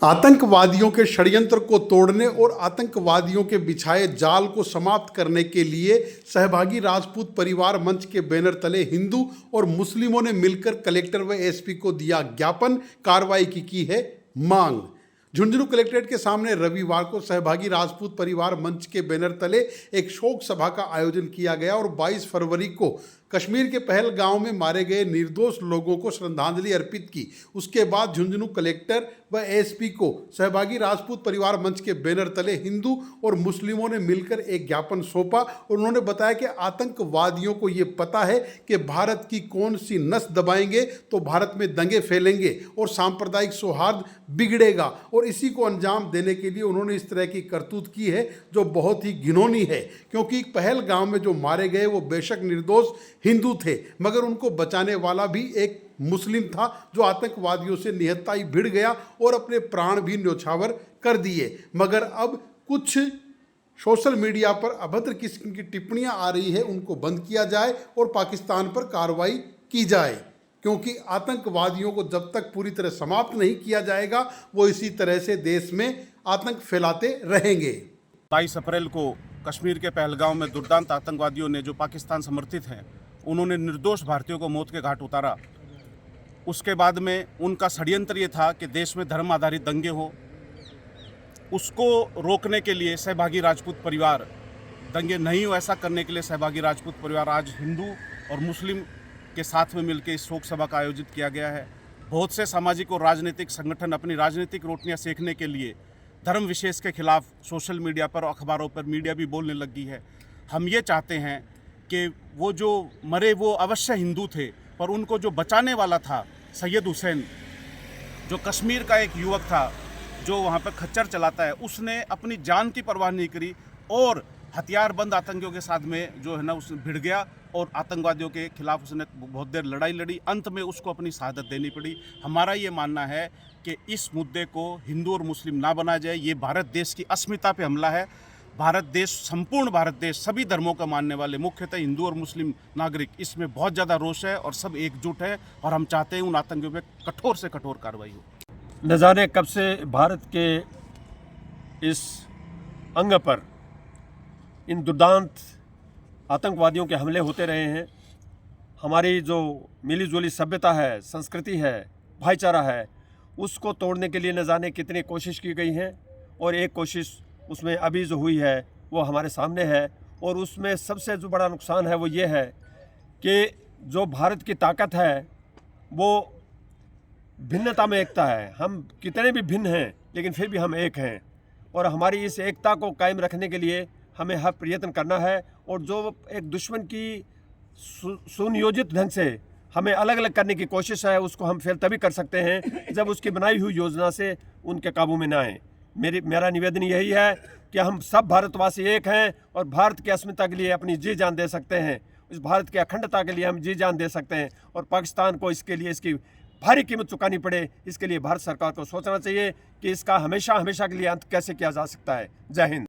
आतंकवादियों के षड्यंत्र को तोड़ने और आतंकवादियों के बिछाए जाल को समाप्त करने के लिए सहभागी राजपूत परिवार मंच के बैनर तले हिंदू और मुस्लिमों ने मिलकर कलेक्टर व एसपी को दिया ज्ञापन, कार्रवाई की है मांग। झुंझुनू कलेक्ट्रेट के सामने रविवार को सहभागी राजपूत परिवार मंच के बैनर तले एक शोक सभा का आयोजन किया गया और 22 फरवरी को कश्मीर के पहलगांव में मारे गए निर्दोष लोगों को श्रद्धांजलि अर्पित की। उसके बाद झुंझुनू कलेक्टर व एसपी को सहभागी राजपूत परिवार मंच के बैनर तले हिंदू और मुस्लिमों ने मिलकर एक ज्ञापन सौंपा और उन्होंने बताया कि आतंकवादियों को ये पता है कि भारत की कौन सी नस दबाएंगे तो भारत में दंगे फैलेंगे और सांप्रदायिक सौहार्द बिगड़ेगा, और इसी को अंजाम देने के लिए उन्होंने इस तरह की करतूत की है जो बहुत ही घिनौनी है। क्योंकि पहलगांव में जो मारे गए वो बेशक निर्दोष हिंदू थे, मगर उनको बचाने वाला भी एक मुस्लिम था जो आतंकवादियों से निहत्ताई भिड़ गया और अपने प्राण भी न्योछावर कर दिए। मगर अब कुछ सोशल मीडिया पर अभद्र किस्म की टिप्पणियां आ रही है, उनको बंद किया जाए और पाकिस्तान पर कार्रवाई की जाए, क्योंकि आतंकवादियों को जब तक पूरी तरह समाप्त नहीं किया जाएगा वो इसी तरह से देश में आतंक फैलाते रहेंगे। 22 अप्रैल को कश्मीर के पहलगांव में दुर्दांत आतंकवादियों ने, जो पाकिस्तान समर्थित हैं, उन्होंने निर्दोष भारतीयों को मौत के घाट उतारा। उसके बाद में उनका षड्यंत्र ये था कि देश में धर्म आधारित दंगे हो, उसको रोकने के लिए सहभागी राजपूत परिवार, दंगे नहीं हो ऐसा करने के लिए सहभागी राजपूत परिवार आज हिंदू और मुस्लिम के साथ में मिलकर इस शोक सभा का आयोजित किया गया है। बहुत से सामाजिक और राजनीतिक संगठन अपनी राजनीतिक रोटियां सेकने के लिए धर्म विशेष के खिलाफ सोशल मीडिया पर, अखबारों पर, मीडिया भी बोलने लगी है। हम ये चाहते हैं कि वो जो मरे वो अवश्य हिंदू थे, पर उनको जो बचाने वाला था सैयद हुसैन, जो कश्मीर का एक युवक था जो वहाँ पर खच्चर चलाता है, उसने अपनी जान की परवाह नहीं करी और हथियारबंद आतंकियों के साथ में जो है ना उसने भिड़ गया और आतंकवादियों के खिलाफ उसने बहुत देर लड़ाई लड़ी। अंत में उसको अपनी शहादत देनी पड़ी। हमारा ये मानना है कि इस मुद्दे को हिंदू और मुस्लिम ना बनाया जाए। ये भारत देश की अस्मिता पे हमला है। भारत देश, संपूर्ण भारत देश, सभी धर्मों का मानने वाले, मुख्यतः हिंदू और मुस्लिम नागरिक, इसमें बहुत ज़्यादा रोष है और सब एकजुट है और हम चाहते हैं उन आतंकियों पे कठोर से कठोर कार्रवाई हो। न जाने कब से भारत के इस अंग पर इन दुर्दांत आतंकवादियों के हमले होते रहे हैं। हमारी जो मिली जुली सभ्यता है, संस्कृति है, भाईचारा है, उसको तोड़ने के लिए न जाने कितनी कोशिश की गई है और एक कोशिश उसमें अभी जो हुई है वो हमारे सामने है। और उसमें सबसे जो बड़ा नुकसान है वो ये है कि जो भारत की ताकत है वो भिन्नता में एकता है। हम कितने भी भिन्न हैं लेकिन फिर भी हम एक हैं, और हमारी इस एकता को कायम रखने के लिए हमें हर प्रयत्न करना है। और जो एक दुश्मन की सुनियोजित ढंग से हमें अलग अलग करने की कोशिश है, उसको हम फिर तभी कर सकते हैं जब उसकी बनाई हुई योजना से उनके काबू में ना आए। मेरा निवेदन यही है कि हम सब भारतवासी एक हैं और भारत की अस्मिता के लिए अपनी जी जान दे सकते हैं। इस भारत की अखंडता के लिए हम जी जान दे सकते हैं और पाकिस्तान को इसके लिए इसकी भारी कीमत चुकानी पड़े, इसके लिए भारत सरकार को सोचना चाहिए कि इसका हमेशा हमेशा के लिए अंत कैसे किया जा सकता है। जय हिंद।